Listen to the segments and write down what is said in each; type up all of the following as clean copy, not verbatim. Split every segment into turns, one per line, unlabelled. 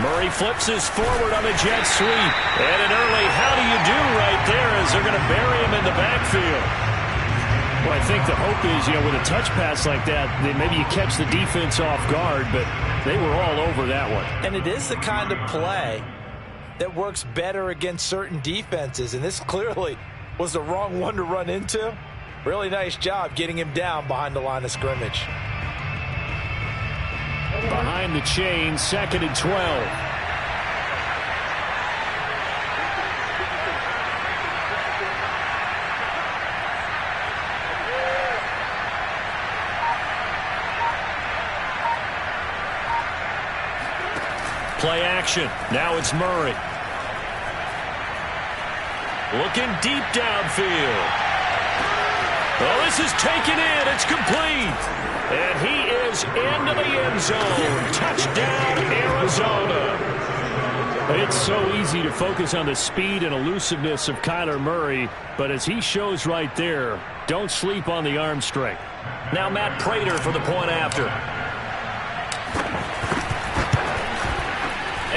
Murray flips his forward on a jet sweep. And an early how do you do right there as they're going to bury him in the backfield. Well, I think the hope is, with a touch pass like that, then maybe you catch the defense off guard, but they were all over that one.
And it is the kind of play that works better against certain defenses, and this clearly was the wrong one to run into. Really nice job getting him down behind the line of scrimmage.
Behind the chain, 2nd and 12. Play action. Now it's Murray. Looking deep downfield. Oh, this is taken in. It's complete. And he is into the end zone. Touchdown, Arizona. It's so easy to focus on the speed and elusiveness of Kyler Murray, but as he shows right there, don't sleep on the arm strength. Now Matt Prater for the point after.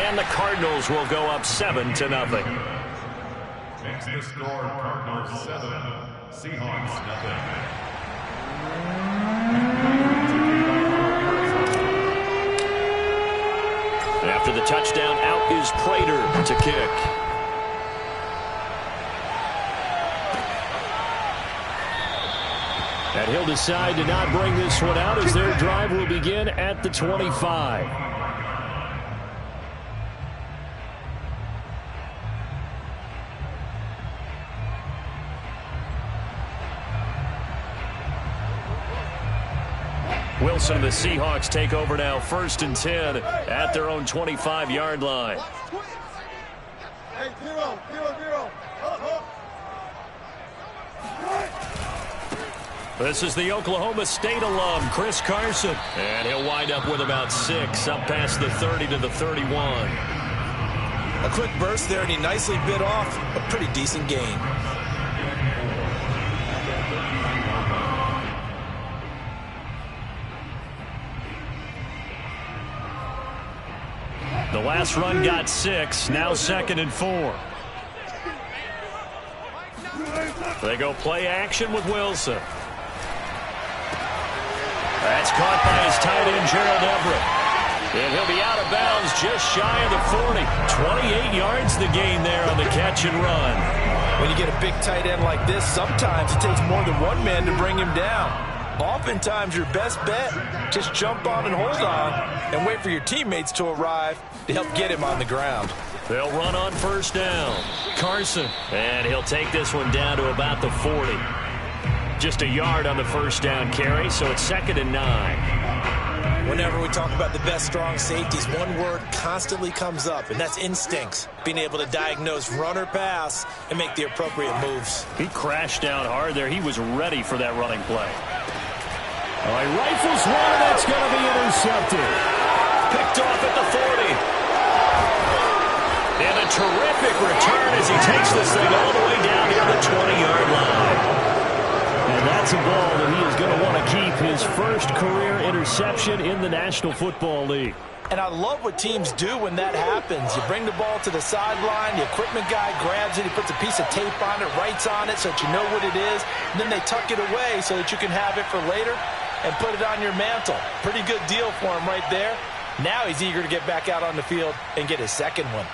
And the Cardinals will go up 7-0.
Next to score, Cardinals 7, Seahawks 0.
After the touchdown, out is Prater to kick. And he'll decide to not bring this one out as their drive will begin at the 25. Wilson and the Seahawks take over now, 1st and 10 at their own 25-yard line.
Hey, zero.
This is the Oklahoma State alum, Chris Carson. And he'll wind up with about 6 up past the 30 to the 31.
A quick burst there, and he nicely bit off a pretty decent gain.
The last run got 6, now 2nd and 4. They go play action with Wilson. That's caught by his tight end, Gerald Everett. And he'll be out of bounds just shy of the 40. 28 yards the gain there on the catch and run.
When you get a big tight end like this, sometimes it takes more than one man to bring him down. Oftentimes, your best bet, just jump on and hold on and wait for your teammates to arrive to help get him on the ground.
They'll run on 1st down. Carson. And he'll take this one down to about the 40. Just a yard on the 1st down carry, so it's 2nd and 9.
Whenever we talk about the best strong safeties, one word constantly comes up, and that's instincts. Being able to diagnose run or pass and make the appropriate moves.
He crashed down hard there. He was ready for that running play. All right, rifles one, and that's going to be intercepted. Picked off at the 40. And a terrific return as he takes this thing all the way down near the 20-yard line. And that's a ball that he is going to want to keep, his first career interception in the National Football League.
And I love what teams do when that happens. You bring the ball to the sideline, the equipment guy grabs it, he puts a piece of tape on it, writes on it so that you know what it is, and then they tuck it away so that you can have it for later and put it on your mantle. Pretty good deal for him right there. Now he's eager to get back out on the field and get his second one.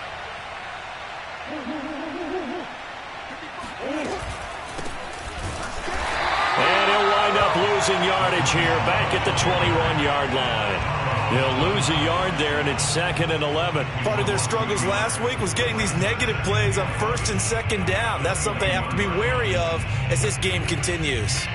And he'll wind up losing yardage here back at the 21-yard line. He'll lose a yard there, and it's 2nd and 11.
Part of their struggles last week was getting these negative plays on 1st and 2nd down. That's something they have to be wary of as this game continues.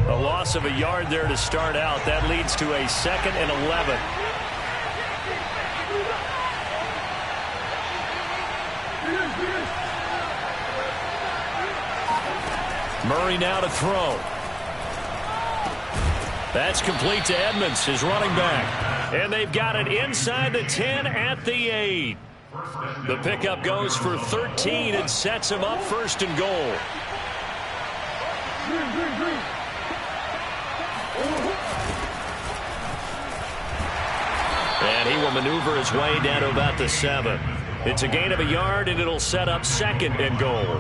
A loss of a yard there to start out. That leads to a 2nd and 11. Murray now to throw. That's complete to Edmonds, his running back. And they've got it inside the 10 at the 8. The pickup goes for 13 and sets him up first and goal. And he will maneuver his way down to about the 7. It's a gain of a yard, and it'll set up second and goal.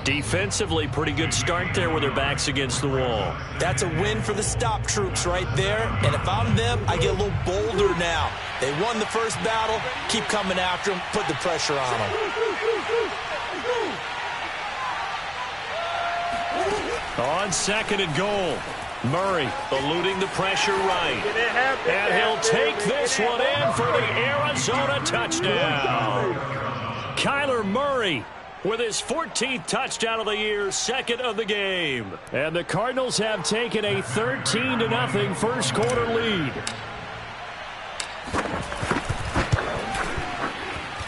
Defensively, pretty good start there with their backs against the wall.
That's a win for the stop troops right there. And if I'm them, I get a little bolder now. They won the first battle. Keep coming after them. Put the pressure on them.
On second and goal. Murray eluding the pressure right. And he'll take this one in for the Arizona touchdown. Kyler Murray with his 14th touchdown of the year, second of the game. And the Cardinals have taken a 13-0 first quarter lead.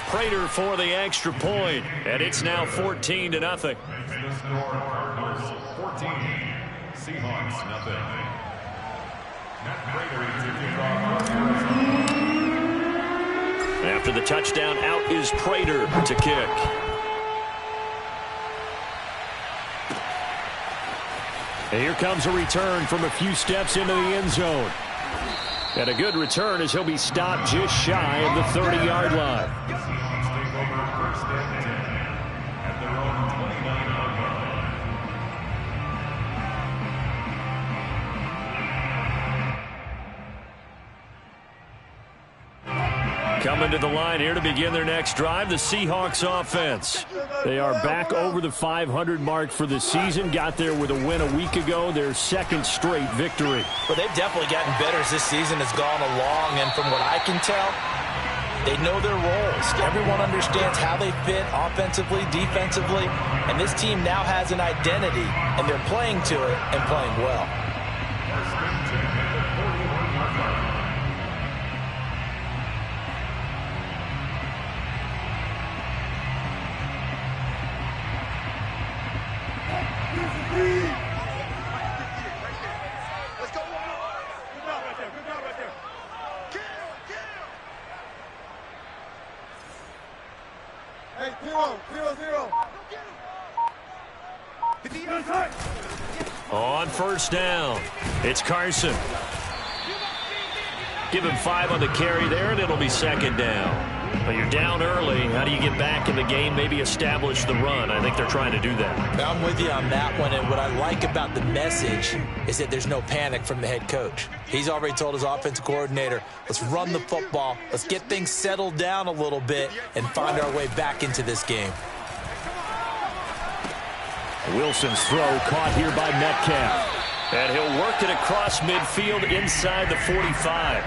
Prater for the extra point, and it's now 14-0.
The score, Cardinals 14, Seahawks nothing. Matt Prater to
After the touchdown, out is Prater to kick. And here comes a return from a few steps into the end zone. And a good return as he'll be stopped just shy of the 30-yard line.
Seahawks take over first and 10 at their own 29-yard line.
Coming to the line here to begin their next drive, the Seahawks offense. They are back over the 500 mark for the season. Got there with a win a week ago, their second straight victory.
Well, they've definitely gotten better as this season has gone along. And from what I can tell, they know their roles. Everyone understands how they fit offensively, defensively. And this team now has an identity, and they're playing to it and playing well.
Let's go. Good job right there. Good job right there. Hey, 0-0-0.
On first down, it's Carson. Give him 5 on the carry there, and it'll be second down. But you're down early. How do you get back in the game, maybe establish the run? I think they're trying to do that.
I'm with you on that one, and what I like about the message is that there's no panic from the head coach. He's already told his offensive coordinator, let's run the football, let's get things settled down a little bit and find our way back into this game.
Wilson's throw caught here by Metcalf. And he'll work it across midfield inside the 45.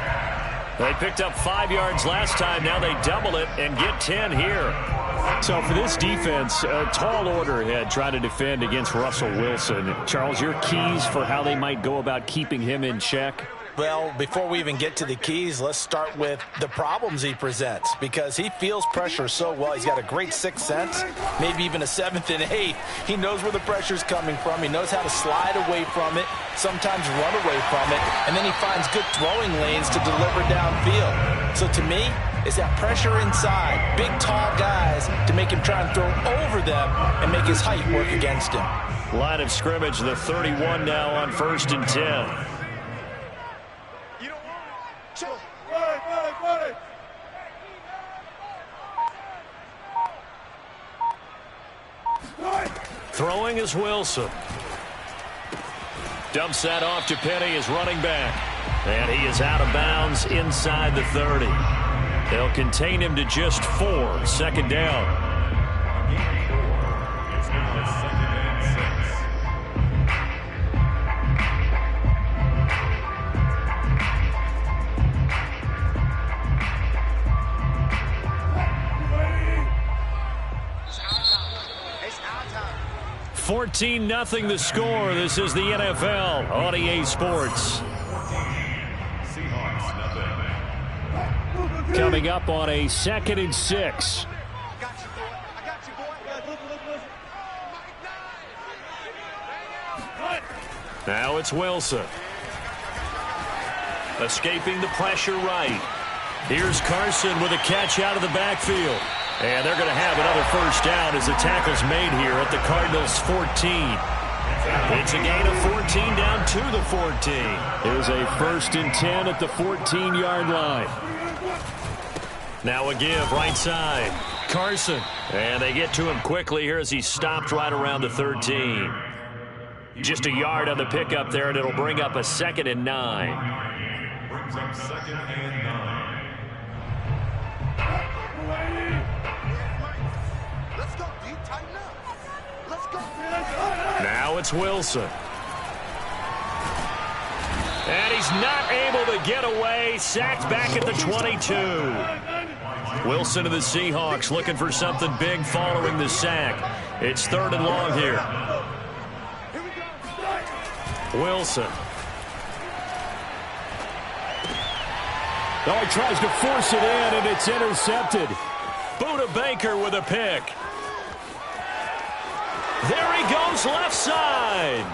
They picked up 5 yards last time. Now they double it and get 10 here. So for this defense, a tall order ahead trying to defend against Russell Wilson. Charles, your keys for how they might go about keeping him in check?
Well, before we even get to the keys, let's start with the problems he presents, because he feels pressure so well. He's got a great sixth sense, maybe even a 7th and 8th. He knows where the pressure's coming from. He knows how to slide away from it, sometimes run away from it, and then he finds good throwing lanes to deliver downfield. So to me, it's that pressure inside, big, tall guys to make him try and throw over them and make his height work against him.
Line of scrimmage, the 31 now on 1st and 10. Throwing is Wilson. Dumps that off to Penny, his running back. And he is out of bounds inside the 30. They'll contain him to just 4. Second down.
It's now 2nd and 6.
It's our time.
14-0 the score. This is the NFL on EA Sports.
14, Seahawks nothing.
Coming up on a 2nd and 6. Now it's Wilson. Escaping the pressure right. Here's Carson with a catch out of the backfield. And they're going to have another first down as the tackle's made here at the Cardinals' 14. It's a gain of 14 down to the 14. Here's a 1st and 10 at the 14-yard line. Now a give right side. Carson. And they get to him quickly here as he stopped right around the 13. Just a yard on the pickup there, and it'll bring up a 2nd and 9.
Brings up 2nd and 9.
Let's go, D. Tighten up. Let's go.
Now it's Wilson. And he's not able to get away. Sacked back at the 22. Wilson of the Seahawks looking for something big following the sack. It's 3rd and long here. Wilson.
Oh, he tries to force it in, and it's intercepted.
Buda Baker with a pick. There he goes left side.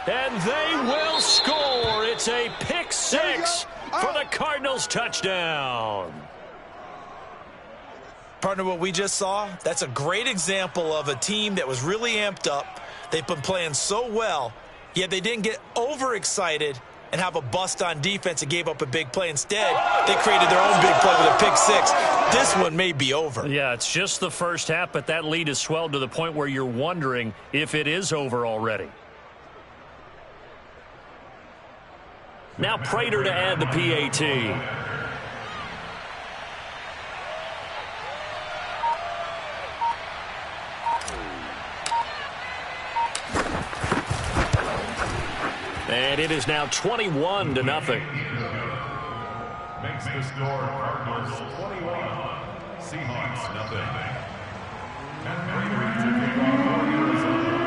And they will score. It's a pick 6 for the Cardinals touchdown.
Partner, what we just saw, that's a great example of a team that was really amped up. They've been playing so well, yet they didn't get overexcited and have a bust on defense and gave up a big play. Instead, they created their own big play with a pick 6. This one may be over.
Yeah, it's just the first half, but that lead has swelled to the point where you're wondering if it is over already. Now Prater to add the PAT. And it is now 21-0.
Makes the score Cardinals 21, Seahawks nothing. And Prater to kick off for Arizona.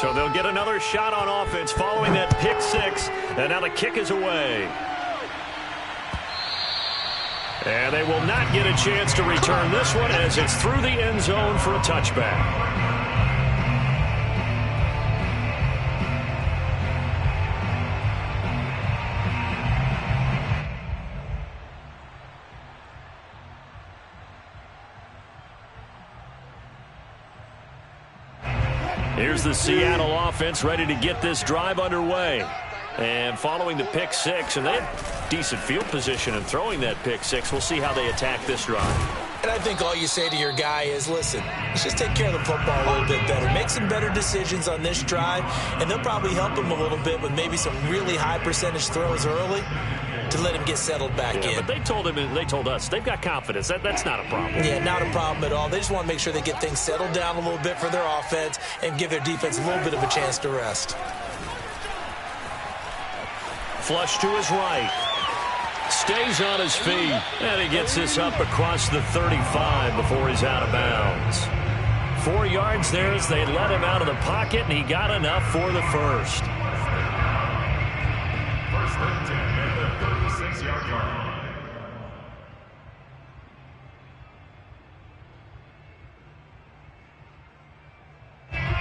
So they'll get another shot on offense following that pick 6. And now the kick is away. And they will not get a chance to return this one as it's through the end zone for a touchback. Here's the Seattle offense ready to get this drive underway. And following the pick 6, and they had decent field position in throwing that pick 6. We'll see how they attack this drive.
And I think all you say to your guy is, listen, let's just take care of the football a little bit better. Make some better decisions on this drive, and they'll probably help him a little bit with maybe some really high percentage throws early to let him get settled back in.
But they told him, and they told us, they've got confidence. That's not a problem.
Yeah, not a problem at all. They just want to make sure they get things settled down a little bit for their offense and give their defense a little bit of a chance to rest.
Flush to his right. Stays on his feet. And he gets this up across the 35 before he's out of bounds. 4 yards there as they let him out of the pocket, and he got enough for the first.
1st and 10 at the 36-yard line.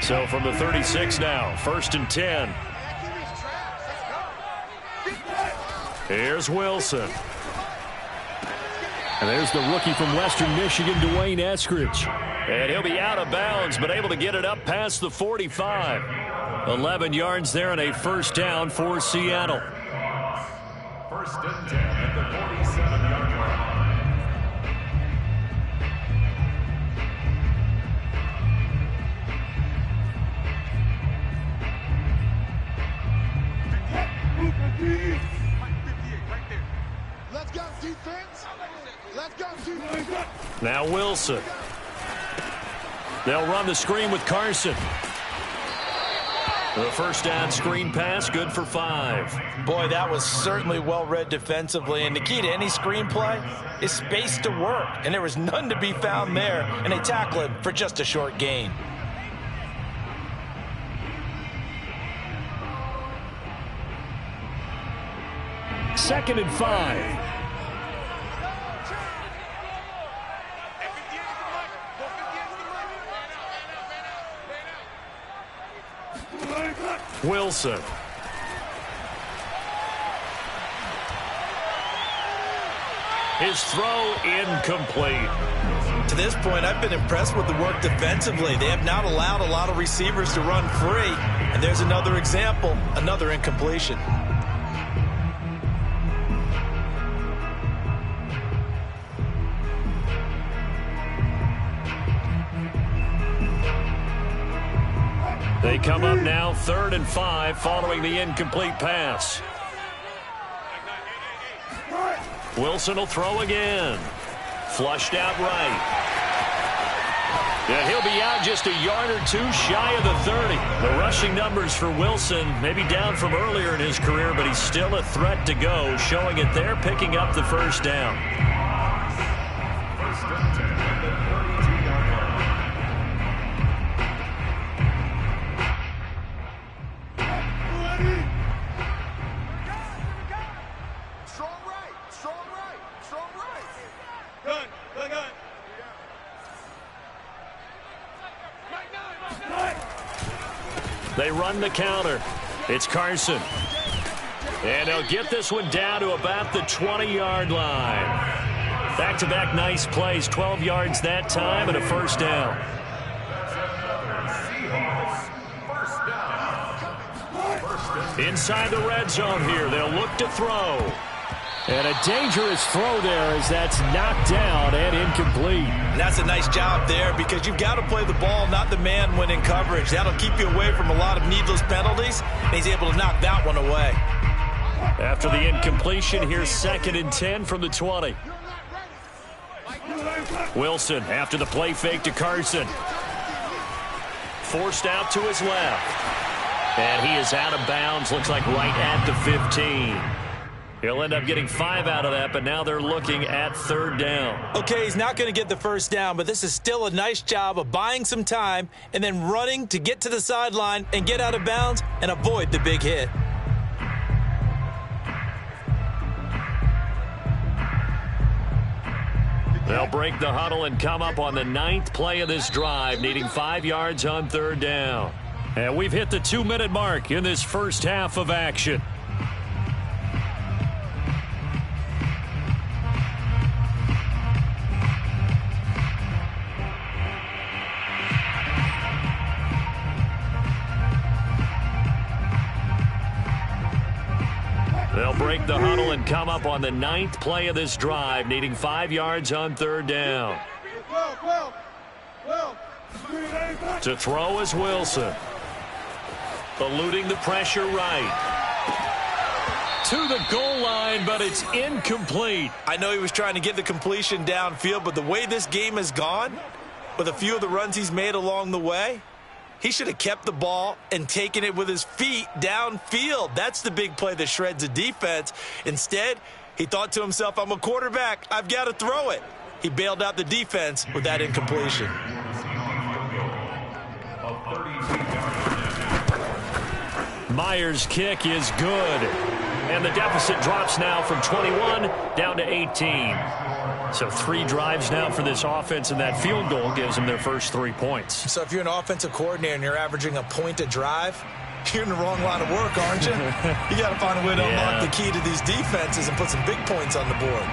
So from the 36 now, 1st and 10. Here's Wilson.
And there's the rookie from Western Michigan, Dwayne Eskridge.
And he'll be out of bounds, but able to get it up past the 45. 11 yards there and a first down for Seattle.
1st and 10 at the 47-yard line.
Let's go, defense. Let's go, defense.
Now Wilson. They'll run the screen with Carson. The first down screen pass, good for 5.
Boy, that was certainly well read defensively. And the key to any screen play is space to work. And there was none to be found there. And they tackle him for just a short gain.
Second and 5.
Wilson. His throw incomplete.
To this point, I've been impressed with the work defensively. They have not allowed a lot of receivers to run free. And there's another example, another incompletion.
They come up now 3rd and 5 following the incomplete pass. Wilson will throw again. Flushed out right. And he'll be out just a yard or two shy of the 30. The rushing numbers for Wilson maybe down from earlier in his career, but he's still a threat to go, showing it there, picking up the first down.
First and 10 at the 32-yard line.
Strong right, strong right, strong right.
Gun.
They run the counter. It's Carson. And they'll get this one down to about the 20-yard line. Back-to-back nice plays, 12 yards that time and a first down. Inside the red zone here, they'll look to throw.
And a dangerous throw there as that's knocked down and incomplete.
And that's a nice job there because you've got to play the ball, not the man when in coverage. That'll keep you away from a lot of needless penalties, and he's able to knock that one away.
After the incompletion, here's 2nd and 10 from the 20. Wilson after the play fake to Carson. Forced out to his left. And he is out of bounds, looks like right at the 15. He'll end up getting 5 out of that, but now they're looking at 3rd down.
Okay, he's not going to get the first down, but this is still a nice job of buying some time and then running to get to the sideline and get out of bounds and avoid the big hit.
They'll break the huddle and come up on the 9th play of this drive, needing 5 yards on 3rd down. And we've hit the 2-minute mark in this first half of action. They'll break the huddle and come up on the 9th play of this drive, needing 5 yards on 3rd down. To throw is Wilson. Eluding the pressure right. To the goal line, but it's incomplete.
I know he was trying to get the completion downfield, but the way this game has gone, with a few of the runs he's made along the way, he should have kept the ball and taken it with his feet downfield. That's the big play that shreds a defense. Instead, he thought to himself, I'm a quarterback. I've got to throw it. He bailed out the defense with that incompletion.
Myers' kick is good. And the deficit drops now from 21 down to 18. So 3 drives now for this offense, and that field goal gives them their first 3 points.
So if you're an offensive coordinator and you're averaging a point a drive, you're in the wrong line of work, aren't you? You got to find a way to unlock the key to these defenses and put some big points on the board.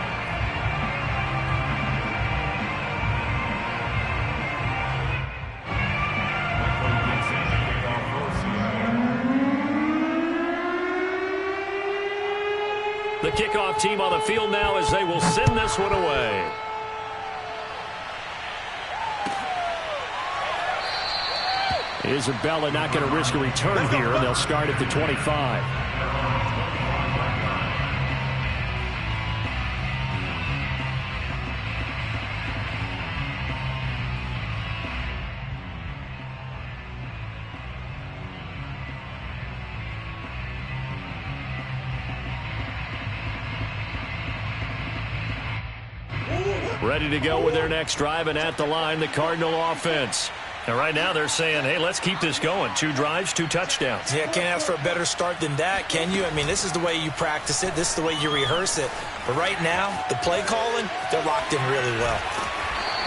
The kickoff team on the field now as they will send this one away.
Isabella not going to risk a return here, and they'll start at the 25.
Ready to go with their next drive, and at the line, the Cardinal offense. And right now they're saying, hey, let's keep this going. 2 drives, 2 touchdowns.
Yeah, can't ask for a better start than that, can you? I mean, this is the way you practice it. This is the way you rehearse it. But right now, the play calling, they're locked in really well.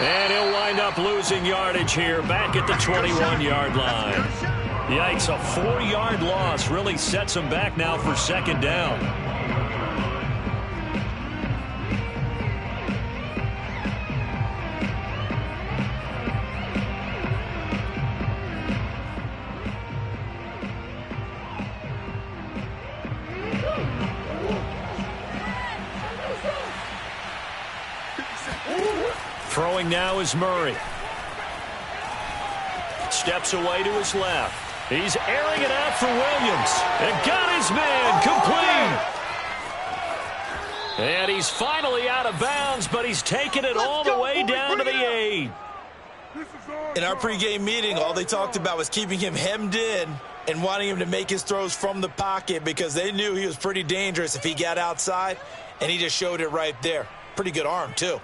And he'll wind up losing yardage here back at the 21-yard line. Yikes, a 4-yard loss really sets him back now for second down. Throwing now is Murray. Steps away to his left. He's airing it out for Williams. And got his man complete. And he's finally out of bounds, but he's taken it all the way down to the 8.
In our pregame meeting, all they talked about was keeping him hemmed in and wanting him to make his throws from the pocket because they knew he was pretty dangerous if he got outside, and he just showed it right there. Pretty good arm, too.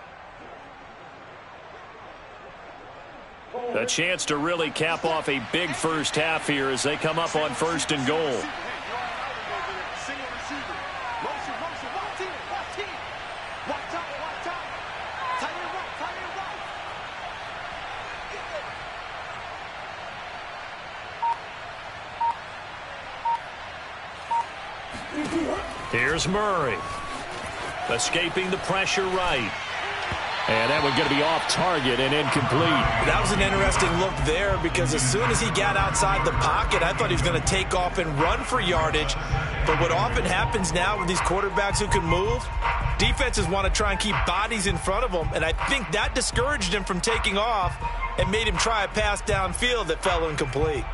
A chance to really cap off a big first half here as they come up on 1st and goal. Here's Murray. Escaping the pressure right. And that one's going to be off target and incomplete.
That was an interesting look there because as soon as he got outside the pocket, I thought he was going to take off and run for yardage. But what often happens now with these quarterbacks who can move, defenses want to try and keep bodies in front of them. And I think that discouraged him from taking off and made him try a pass downfield that fell incomplete.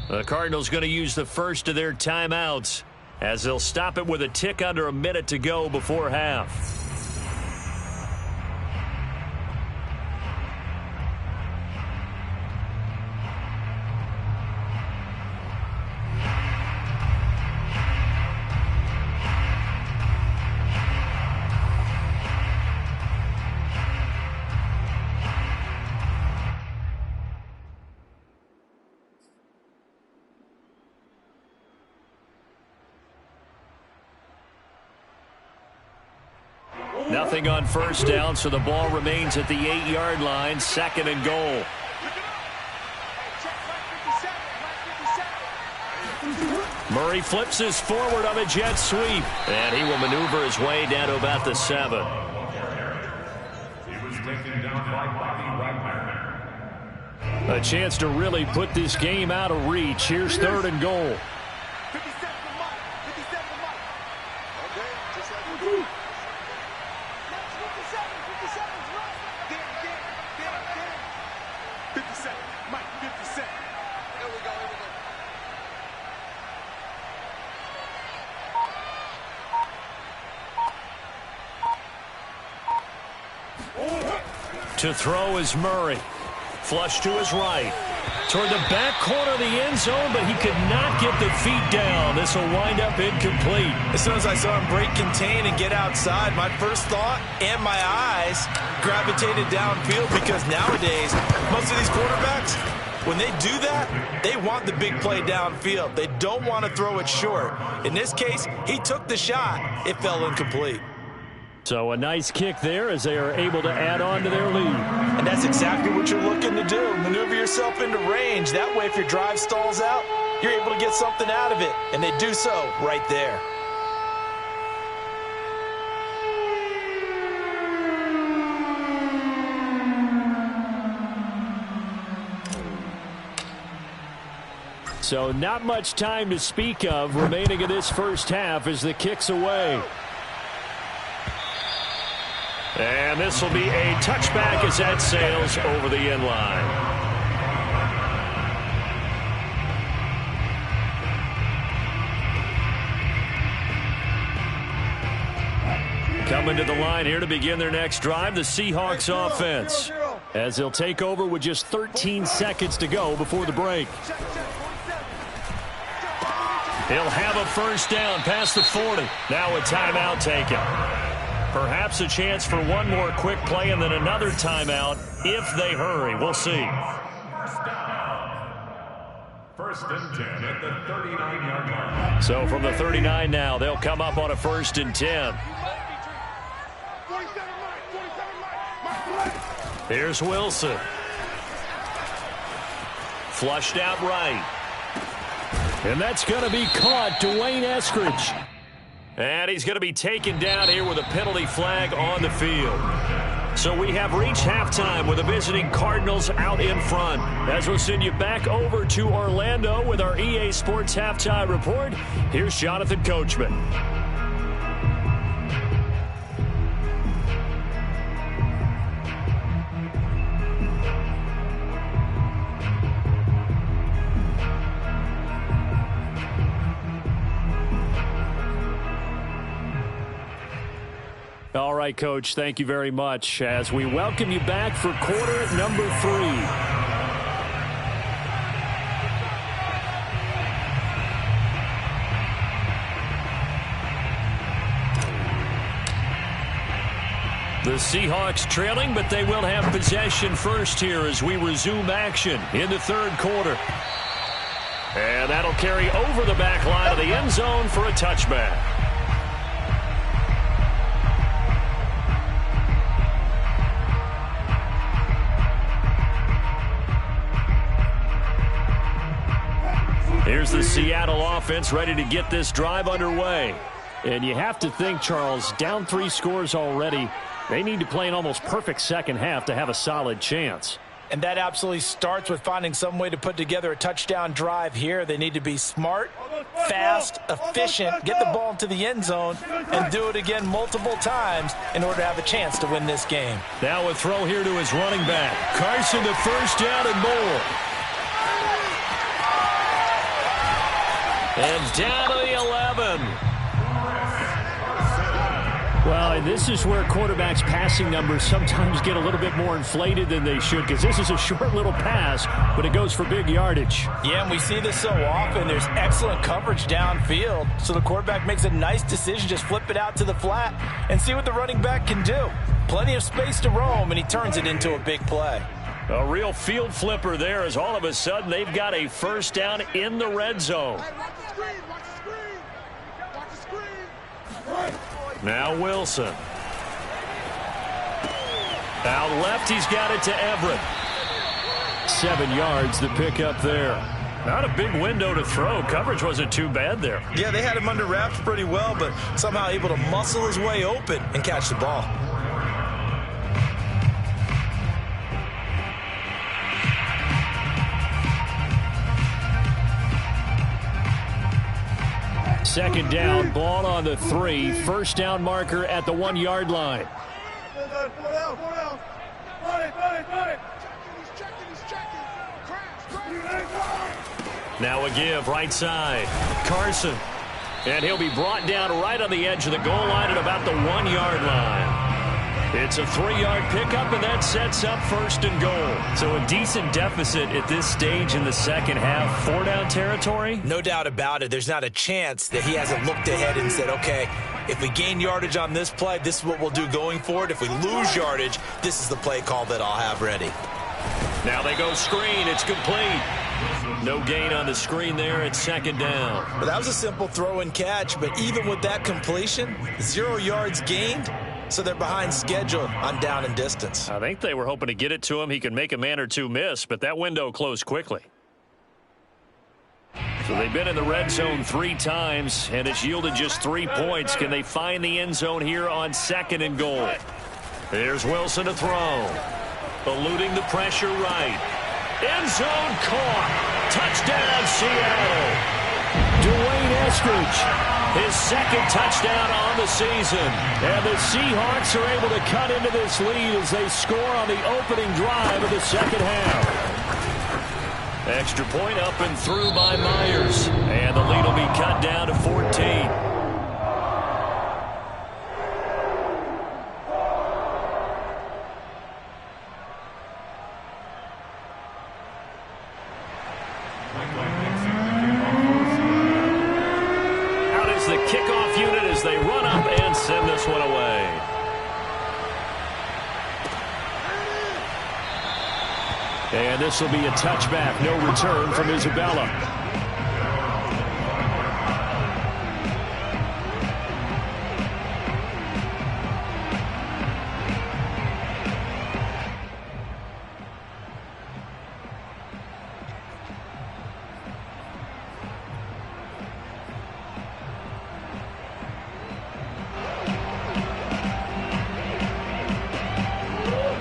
The Cardinals going to use the first of their timeouts as they'll stop it with a tick under a minute to go before half. Nothing on first down, so the ball remains at the 8-yard line, 2nd and goal. Murray flips his forward on a jet sweep, and he will maneuver his way down to about the 7.
He was taken down by Bobby Wagner.
A chance to really put this game out of reach. Here's 3rd and goal.
To throw is Murray. Flush to his right. Toward the back corner of the end zone, but he could not get the feet down. This will wind up incomplete.
As soon as I saw him break contain and get outside, my first thought and my eyes gravitated downfield because nowadays, most of these quarterbacks, when they do that, they want the big play downfield. They don't want to throw it short. In this case, he took the shot. It fell incomplete.
So a nice kick there as they are able to add on to their lead.
And that's exactly what you're looking to do. Maneuver yourself into range. That way, if your drive stalls out, you're able to get something out of it. And they do so right there.
So not much time to speak of remaining in this first half as the kick's away.
And this will be a touchback as that sails over the end line. Coming to the line here to begin their next drive, the Seahawks offense, as they'll take over with just 13 seconds to go before the break. He'll have a first down past the 40. Now a timeout taken. Perhaps a chance for one more quick play and then another timeout if they hurry. We'll see.
First and 10 at the 39-yard line.
So from the 39 now, they'll come up on a 1st and 10. Here's Wilson. Flushed out right. And that's going to be caught. Dwayne Eskridge. And he's going to be taken down here with a penalty flag on the field. So we have reached halftime with the visiting Cardinals out in front. As we'll send you back over to Orlando with our EA Sports Halftime Report, here's Jonathan Coachman. All right, Coach, thank you very much as we welcome you back for quarter number 3. The Seahawks trailing, but they will have possession first here as we resume action in the 3rd quarter. And that'll carry over the back line of the end zone for a touchback. Here's the Seattle offense ready to get this drive underway. And you have to think, Charles, down 3 scores already. They need to play an almost perfect second half to have a solid chance.
And that absolutely starts with finding some way to put together a touchdown drive here. They need to be smart, fast, efficient, get the ball into the end zone, and do it again multiple times in order to have a chance to win this game.
Now a throw here to his running back. Carson to first down and more. And down to the 11. Well, and this is where quarterbacks' passing numbers sometimes get a little bit more inflated than they should, because this is a short little pass, but it goes for big yardage.
Yeah, and we see this so often. There's excellent coverage downfield, so the quarterback makes a nice decision, just flip it out to the flat and see what the running back can do. Plenty of space to roam, and he turns it into a big play.
A real field flipper there as all of a sudden they've got a first down in the red zone. Now Wilson. Out left, he's got it to Everett. 7 yards the pick up there. Not a big window to throw. Coverage wasn't too bad there.
Yeah, they had him under wraps pretty well, but somehow able to muscle his way open and catch the ball.
Second down, ball on the 3. First down marker at the 1-yard line. Now a give, right side. Carson. And he'll be brought down right on the edge of the goal line at about the 1-yard line. It's a 3-yard pickup, and that sets up first and goal. So a decent deficit at this stage in the second half. 4-down territory?
No doubt about it. There's not a chance that he hasn't looked ahead and said, okay, if we gain yardage on this play, this is what we'll do going forward. If we lose yardage, this is the play call that I'll have ready.
Now they go screen. It's complete. No gain on the screen there. It's second down.
But that was a simple throw and catch, but even with that completion, 0 yards gained. So they're behind schedule on down and distance.
I think they were hoping to get it to him. He could make a man or two miss, but that window closed quickly. So they've been in the red zone 3 times, and it's yielded just 3 points. Can they find the end zone here on second and goal? There's Wilson to throw. Eluding the pressure right. End zone caught. Touchdown, Seattle. Dwayne Eskridge. His second touchdown on the season. And the Seahawks are able to cut into this lead as they score on the opening drive of the second half. Extra point up and through by Myers. And the lead will be cut down to 14. The kickoff unit as they run up and send this one away. And this will be a touchback. No return from Isabella.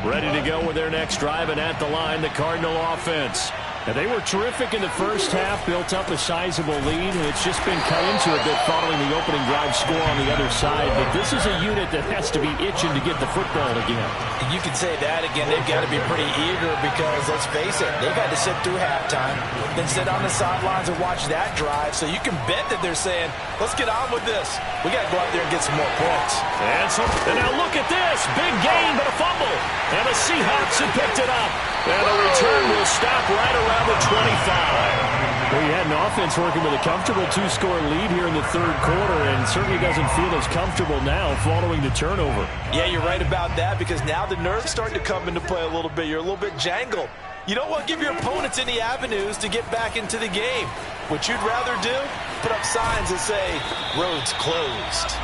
Ready to go with their next drive, and at the line, the Cardinal offense. And they were terrific in the first half, built up a sizable lead, and it's just been cut into a bit following the opening drive score on the other side. But this is a unit that has to be itching to get the football again.
You can say that again. They've got to be pretty eager because, let's face it, they've had to sit through halftime, then sit on the sidelines and watch that drive. So you can bet that they're saying, let's get on with this. We got to go out there and get some more points.
And now look at this. Big gain, but a fumble. And the Seahawks have picked it up. And the return will stop right around the 25.
Well, you had an offense working with a comfortable two-score lead here in the third quarter, and certainly doesn't feel as comfortable now following the turnover.
Yeah, you're right about that, because now the nerves start to come into play a little bit. You're a little bit jangled. You don't want to give your opponents any avenues to get back into the game. What you'd rather do, put up signs that say, roads closed.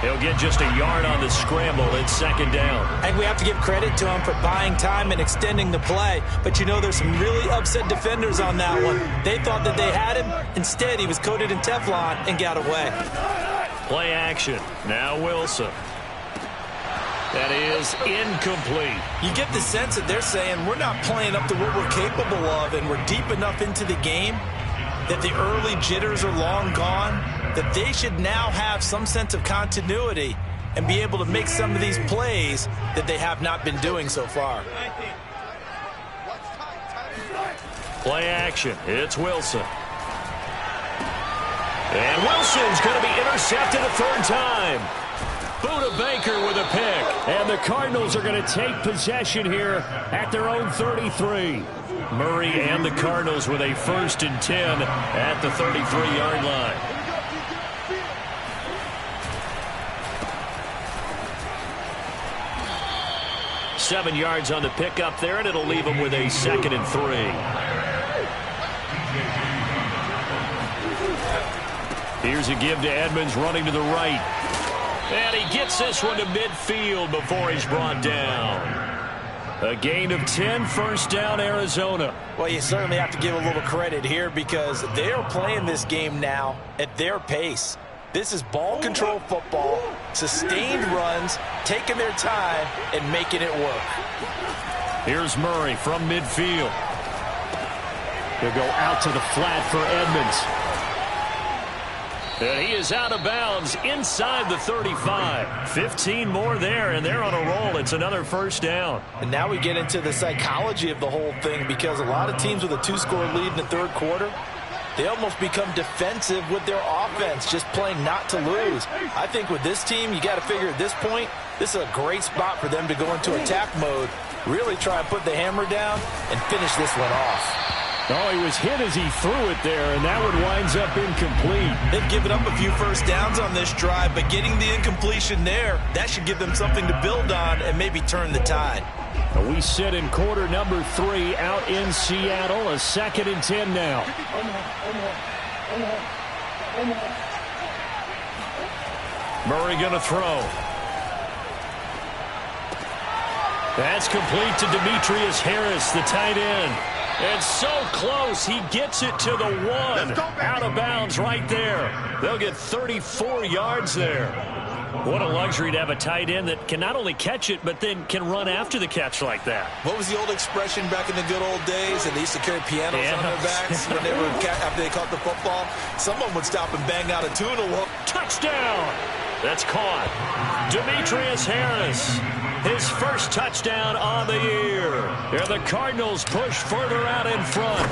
He'll get just a yard on the scramble. It's second down.
And we have to give credit to him for buying time and extending the play. But you know, there's some really upset defenders on that one. They thought that they had him. Instead, he was coated in Teflon and got away.
Play action. Now Wilson. That is incomplete.
You get the sense that they're saying we're not playing up to what we're capable of, and we're deep enough into the game that the early jitters are long gone, that they should now have some sense of continuity and be able to make some of these plays that they have not been doing so far.
Play action. It's Wilson. And Wilson's going to be intercepted a third time. Buda Baker with a pick. And the Cardinals are going to take possession here at their own 33. Murray and the Cardinals with a 1st and 10 at the 33-yard line. Seven yards on the pickup there, and it'll leave them with a 2nd and 3. Here's a give to Edmonds running to the right. And he gets this one to midfield before he's brought down. A gain of 10, first down, Arizona.
Well, you certainly have to give a little credit here because they are playing this game now at their pace. This is ball control football, sustained runs, taking their time and making it work.
Here's Murray from midfield. He'll go out to the flat for Edmonds. And he is out of bounds inside the 35. 15 more there, and they're on a roll. It's another first down.
And now we get into the psychology of the whole thing, because a lot of teams with a 2-score lead in the third quarter, they almost become defensive with their offense, just playing not to lose. I think with this team, you got to figure at this point, this is a great spot for them to go into attack mode, really try and put the hammer down and finish this one off.
Oh, he was hit as he threw it there, and that one winds up incomplete.
They've given up a few first downs on this drive, but getting the incompletion there, that should give them something to build on and maybe turn the tide.
We sit in quarter number 3 out in Seattle. A 2nd and 10 now. Murray going to throw. That's complete to Demetrius Harris, the tight end. And so close, he gets it to the 1. Out of bounds right there. They'll get 34 yards there. What a luxury to have a tight end that can not only catch it, but then can run after the catch like that.
What was the old expression back in the good old days? And they used to carry pianos on their backs when they were after they caught the football. Someone would stop and bang out a tuna hook.
Touchdown! That's caught. Demetrius Harris. His first touchdown on the year. And the Cardinals push further out in front.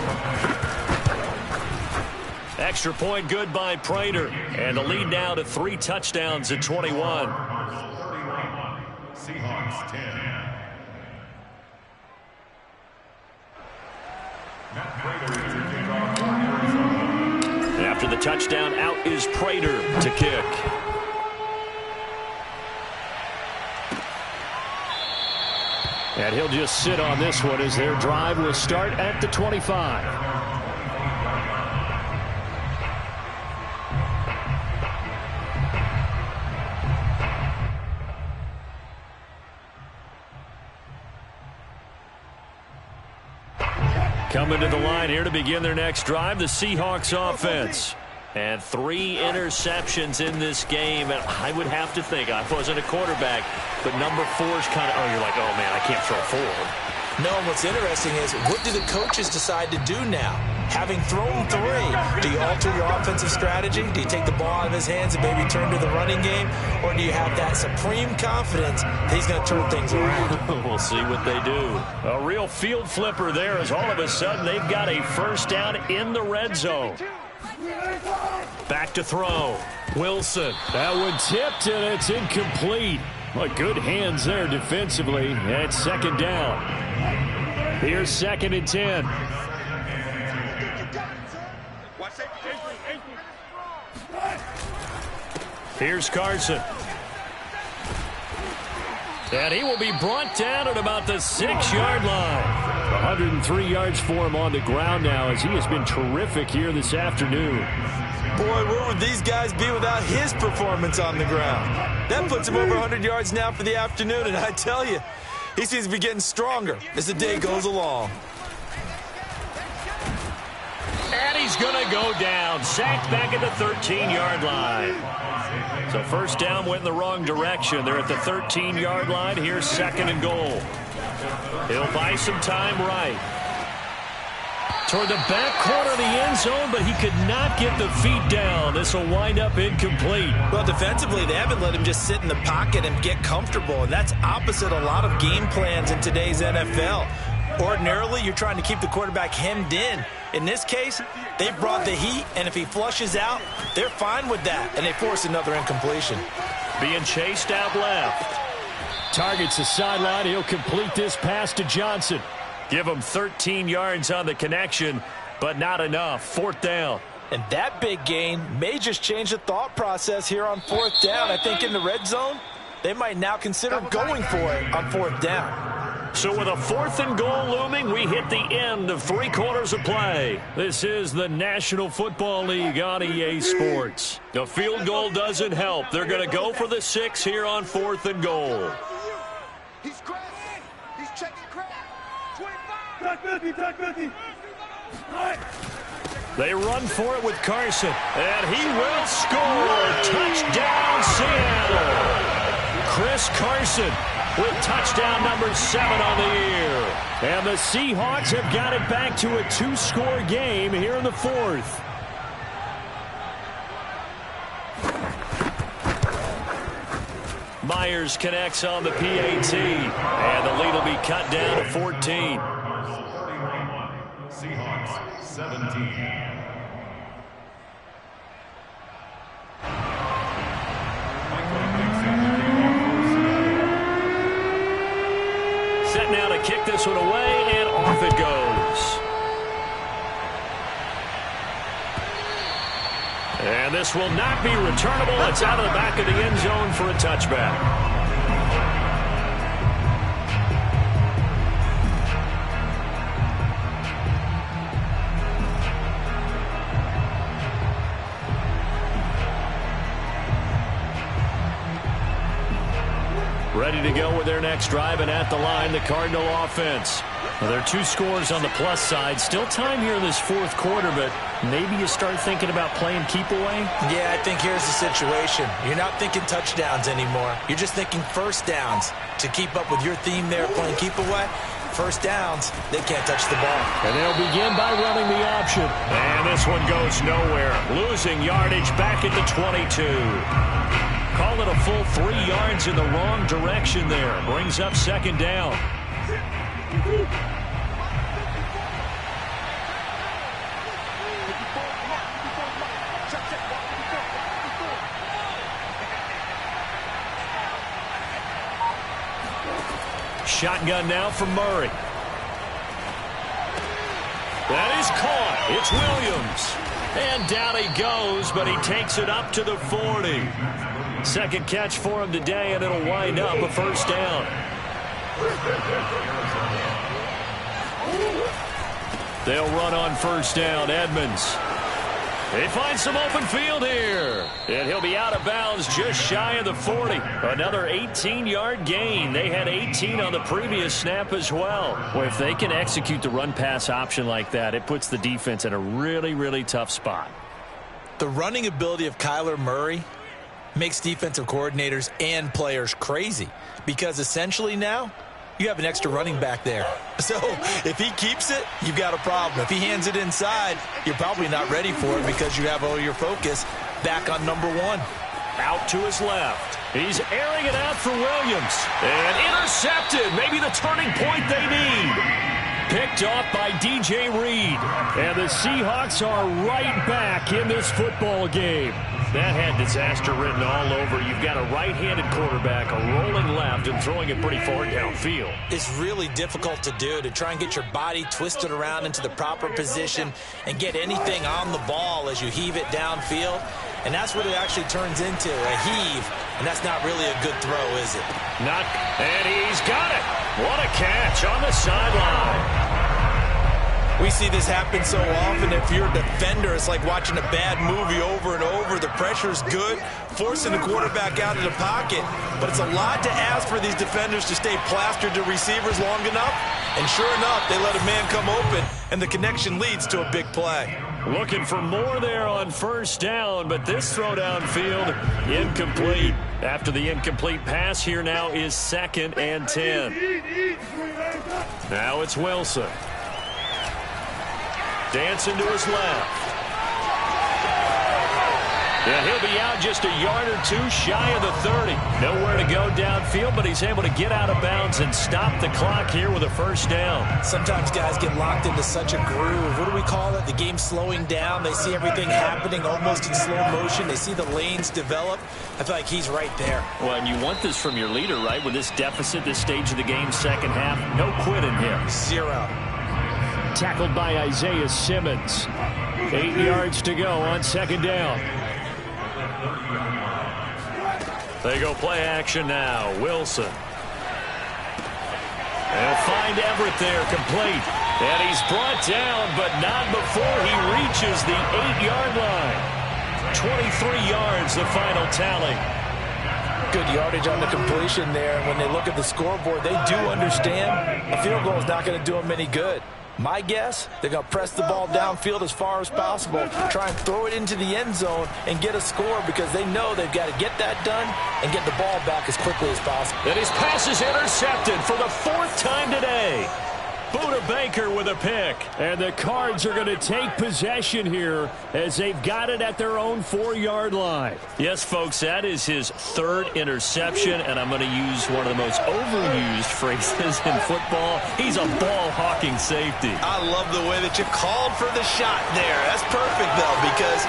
Extra point good by Prater. And the lead now to 3 touchdowns at 21.
Seahawks 10.
After the touchdown, out is Prater to kick. And he'll just sit on this one as their drive will start at the 25. Coming to the line here to begin their next drive, the Seahawks offense. And 3 interceptions in this game. And I would have to think, I wasn't a quarterback, but number 4 is kind of, oh, you're like, oh, man, I can't throw 4.
No, and what's interesting is, what do the coaches decide to do now? Having thrown 3, do you alter your offensive strategy? Do you take the ball out of his hands and maybe turn to the running game? Or do you have that supreme confidence that he's going to turn things around?
We'll see what they do. A real field flipper there as all of a sudden they've got a first down in the red zone. Back to throw. Wilson. That one tipped, and it's incomplete. Well, good hands there defensively. At second down. Here's 2nd and 10. Here's Carson. And he will be brought down at about the 6-yard line. 103 yards for him on the ground now as he has been terrific here this afternoon.
Boy, where would these guys be without his performance on the ground? That puts him over 100 yards now for the afternoon, and I tell you, he seems to be getting stronger as the day goes along.
And he's going to go down. Sacked back at the 13-yard line. So first down went in the wrong direction. They're at the 13-yard line. Here's 2nd and goal. He'll buy some time right. Toward the back corner of the end zone, but he could not get the feet down. This will wind up incomplete.
Well, defensively, they haven't let him just sit in the pocket and get comfortable, and that's opposite a lot of game plans in today's NFL. Ordinarily, you're trying to keep the quarterback hemmed in. In this case, they brought the heat, and if he flushes out, they're fine with that, and they force another incompletion.
Being chased out left. Targets the sideline. He'll complete this pass to Johnson. Give him 13 yards on the connection, but not enough. 4th down.
And that big gain may just change the thought process here on 4th down. I think in the red zone, they might now consider going for it on 4th down.
So with a 4th and goal looming, we hit the end of 3 quarters of play. This is the National Football League on EA Sports. The field goal doesn't help. They're going to go for the 6 here on 4th and goal.
He's crashing. He's checking crash.
25.
They run for it with Carson, and he will score. Touchdown, Seattle. Chris Carson with touchdown number 7 on the year. And the Seahawks have got it back to a 2-score game here in the 4th. Myers connects on the PAT, and the lead will be cut down to 14.
Seahawks 17.
Set now to kick this one away, and off it goes. And this will not be returnable. It's out of the back of the end zone for a touchback. Ready to go with their next drive, and at the line, the Cardinal offense. Well, there are 2 scores on the plus side. Still time here in this 4th quarter, but maybe you start thinking about playing keep away?
Yeah, I think here's the situation. You're not thinking touchdowns anymore. You're just thinking first downs. To keep up with your theme there, playing keep away, first downs, they can't touch the ball.
And they'll begin by running the option. And this one goes nowhere. Losing yardage back at the 22. Call it a full 3 yards in the wrong direction there. Brings up 2nd down. Shotgun now from Murray. That is caught. It's Williams. And down he goes, but he takes it up to the 40. 2nd catch for him today, and it'll wind up a first down. They'll run on first down. Edmonds. They find some open field here. And he'll be out of bounds just shy of the 40. Another 18-yard gain. They had 18 on the previous snap as well. Well, if they can execute the run-pass option like that, it puts the defense in a really, really tough spot.
The running ability of Kyler Murray makes defensive coordinators and players crazy, because essentially now you have an extra running back there. So if he keeps it, you've got a problem. If he hands it inside, you're probably not ready for it because you have all your focus back on number one.
Out to his left. He's airing it out for Williams. And intercepted. Maybe the turning point they need. Picked off by DJ Reed. And the Seahawks are right back in this football game. That had disaster written all over. You've got a right-handed quarterback, a rolling left, and throwing it pretty far downfield.
It's really difficult to do, to try and get your body twisted around into the proper position and get anything on the ball as you heave it downfield. And that's what it actually turns into, a heave. And that's not really a good throw, is it?
Not, and he's got it. What a catch on the sideline.
We see this happen so often. If you're a defender, it's like watching a bad movie over and over. The pressure's good, forcing the quarterback out of the pocket. But it's a lot to ask for these defenders to stay plastered to receivers long enough. And sure enough, they let a man come open, and the connection leads to a big play.
Looking for more there on first down, but this throw downfield incomplete. After the incomplete pass, here now is 2nd and 10. Now it's Wilson. Dancing to his left. And he'll be out just a yard or two shy of the 30. Nowhere to go downfield, but he's able to get out of bounds and stop the clock here with a first down.
Sometimes guys get locked into such a groove. What do we call it? The game's slowing down. They see everything happening almost in slow motion. They see the lanes develop. I feel like he's right there.
Well, and you want this from your leader, right? With this deficit, this stage of the game, second half, no quit in him.
0.
Tackled by Isaiah Simmons. 8 yards to go on second down. They go play action now. Wilson. They'll find Everett there, complete. And he's brought down, but not before he reaches the 8-yard line. 23 yards, the final tally.
Good yardage on the completion there. And when they look at the scoreboard, they do understand a field goal is not going to do them any good. My guess, they're going to press the ball downfield as far as possible, try and throw it into the end zone and get a score, because they know they've got to get that done and get the ball back as quickly as possible.
And his pass is intercepted for the 4th time today. Buda Baker with a pick. And the Cards are going to take possession here as they've got it at their own 4-yard line. Yes, folks, that is his 3rd interception, and I'm going to use one of the most overused phrases in football. He's a ball-hawking safety.
I love the way that you called for the shot there. That's perfect, though, because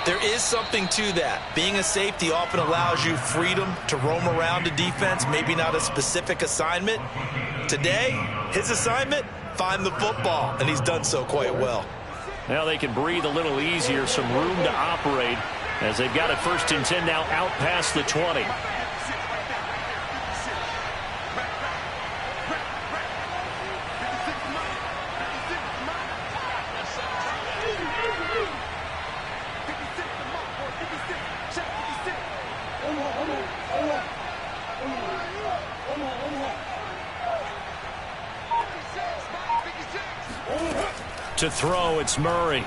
there is something to that. Being a safety often allows you freedom to roam around a defense, maybe not a specific assignment. Today, his assignment, find the football, and he's done so quite well.
Now they can breathe a little easier, some room to operate as they've got it 1st and 10 now out past the 20. To throw, it's Murray.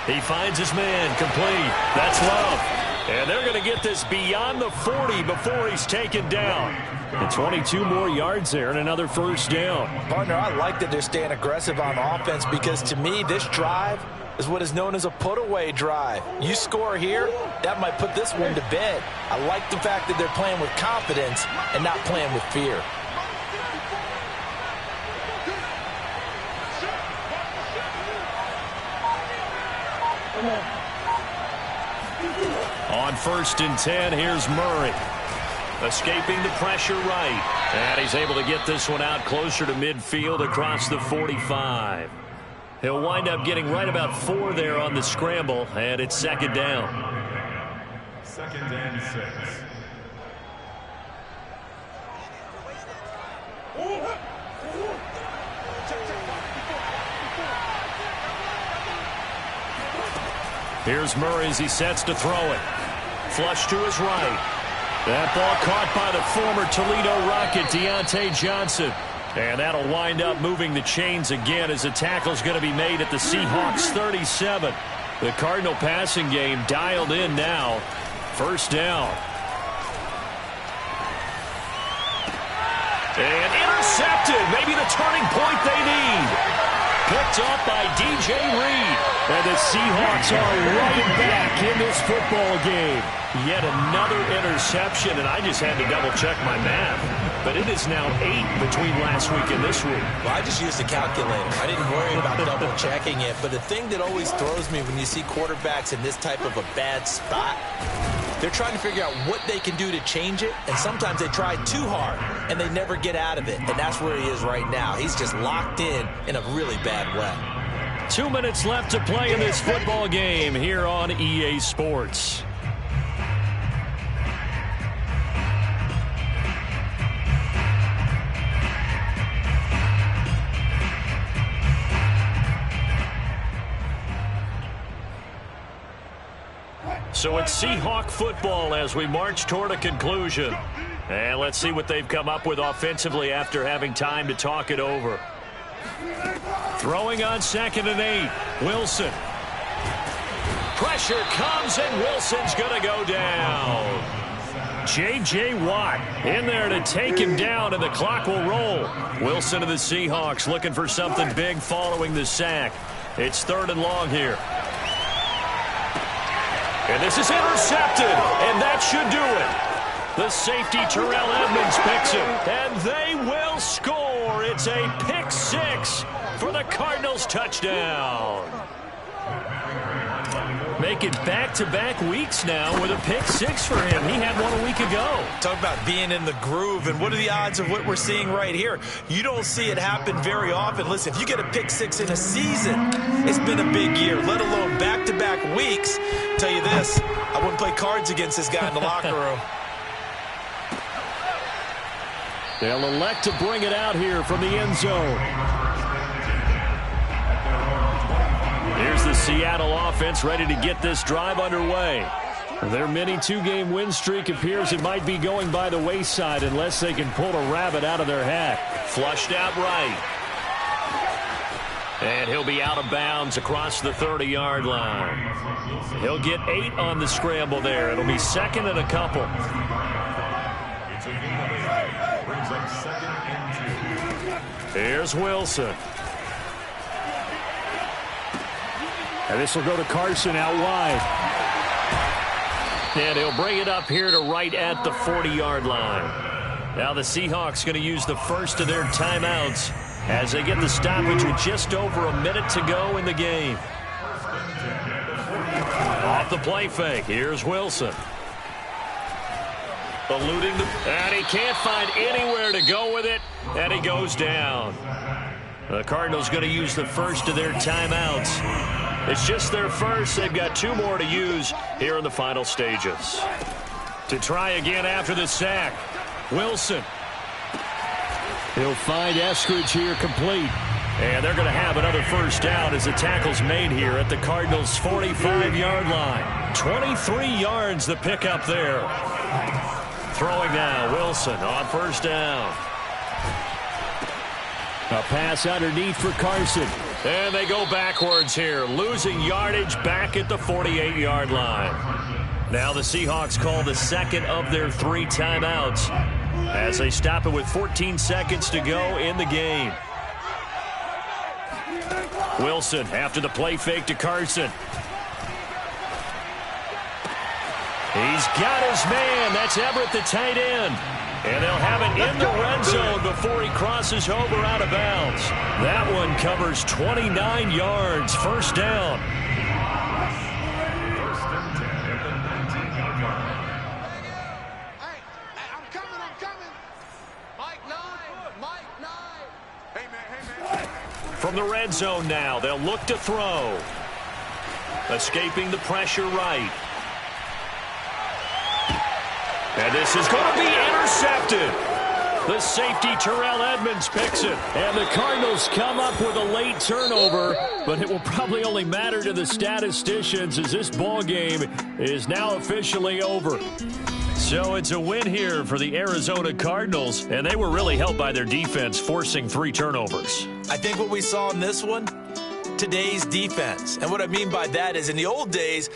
He finds his man, complete. That's Love. And they're going to get this beyond the 40 before he's taken down. And 22 more yards there and another first down.
Partner, I like that they're staying aggressive on offense, because to me, this drive is what is known as a put-away drive. You score here, that might put this one to bed. I like the fact that they're playing with confidence and not playing with fear.
On 1st and 10, here's Murray. Escaping the pressure right. And he's able to get this one out closer to midfield across the 45. He'll wind up getting right about 4 there on the scramble, and it's 2nd down.
2nd and 6.
Here's Murray as he sets to throw it. Flush to his right. That ball caught by the former Toledo Rocket, Deontay Johnson. And that'll wind up moving the chains again as the tackle's going to be made at the Seahawks 37. The Cardinal passing game dialed in now. First down. And intercepted. Maybe the turning point they need. Picked up by DJ Reed. And the Seahawks are right back in this football game. Yet another interception, and I just had to double-check my math. But it is now 8 between last week and this week.
Well, I just used a calculator. I didn't worry about double-checking it. But the thing that always throws me when you see quarterbacks in this type of a bad spot, they're trying to figure out what they can do to change it, and sometimes they try too hard, and they never get out of it. And that's where he is right now. He's just locked in a really bad way.
2 minutes left to play in this football game here on EA Sports. So it's Seahawk football as we march toward a conclusion. And let's see what they've come up with offensively after having time to talk it over. Throwing on 2nd and 8. Wilson. Pressure comes, and Wilson's going to go down. J.J. Watt in there to take him down, and the clock will roll. Wilson of the Seahawks looking for something big following the sack. It's 3rd and long here. And this is intercepted, and that should do it. The safety, Terrell Edmonds, picks him, and they will score. It's a pick 6 for the Cardinals touchdown. Make it back-to-back weeks now with a pick 6 for him. He had one a week ago.
Talk about being in the groove, and what are the odds of what we're seeing right here? You don't see it happen very often. Listen, if you get a pick 6 in a season, it's been a big year, let alone back-to-back weeks. I'll tell you this, I wouldn't play cards against this guy in the locker room.
They'll elect to bring it out here from the end zone. Here's the Seattle offense ready to get this drive underway. Their mini 2-game win streak appears it might be going by the wayside unless they can pull a rabbit out of their hat. Flushed out right. And he'll be out of bounds across the 30-yard line. He'll get 8 on the scramble there. It'll be 2nd and a couple. Here's Wilson. And this will go to Carson out wide. And he'll bring it up here to right at the 40-yard line. Now the Seahawks going to use the first of their timeouts as they get the stoppage with just over a minute to go in the game. Off the play fake, here's Wilson. Eluding and he can't find anywhere to go with it, and he goes down. The Cardinals going to use the first of their timeouts. It's just their first. They've got 2 more to use here in the final stages. To try again after the sack, Wilson. He'll find Eskridge here complete. And they're going to have another first down as the tackle's made here at the Cardinals' 45-yard line. 23 yards the pickup there. Throwing now, Wilson on first down. A pass underneath for Carson. And they go backwards here, losing yardage back at the 48-yard line. Now the Seahawks call the second of their 3 timeouts as they stop it with 14 seconds to go in the game. Wilson after the play fake to Carson. He's got his man. That's Everett, the tight end. And they'll have it in the red zone before he crosses over out of bounds. That one covers 29 yards. First down.
First and 10 at the 19-yard line.
Hey, I'm coming. Mike 9. Hey, man.
From the red zone now, they'll look to throw. Escaping the pressure right. And this is going to be intercepted. The safety, Terrell Edmonds, picks it. And the Cardinals come up with a late turnover, but it will probably only matter to the statisticians as this ball game is now officially over. So it's a win here for the Arizona Cardinals, and they were really helped by their defense forcing 3 turnovers.
I think what we saw in this one, today's defense. And what I mean by that is in the old days,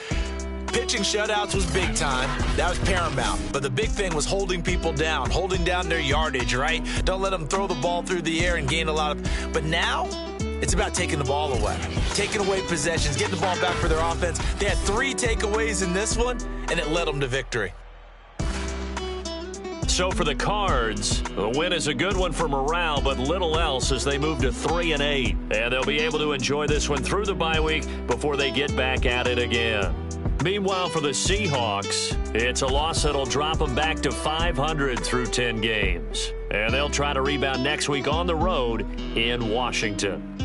pitching shutouts was big time. That was paramount. But the big thing was holding people down, holding down their yardage, right? Don't let them throw the ball through the air and gain a lot of... But now, it's about taking the ball away, taking away possessions, getting the ball back for their offense. They had 3 takeaways in this one, and it led them to victory.
So for the Cards, the win is a good one for morale, but little else as they move to 3-8. And they'll be able to enjoy this one through the bye week before they get back at it again. Meanwhile, for the Seahawks, it's a loss that'll drop them back to 500 through 10 games. And they'll try to rebound next week on the road in Washington.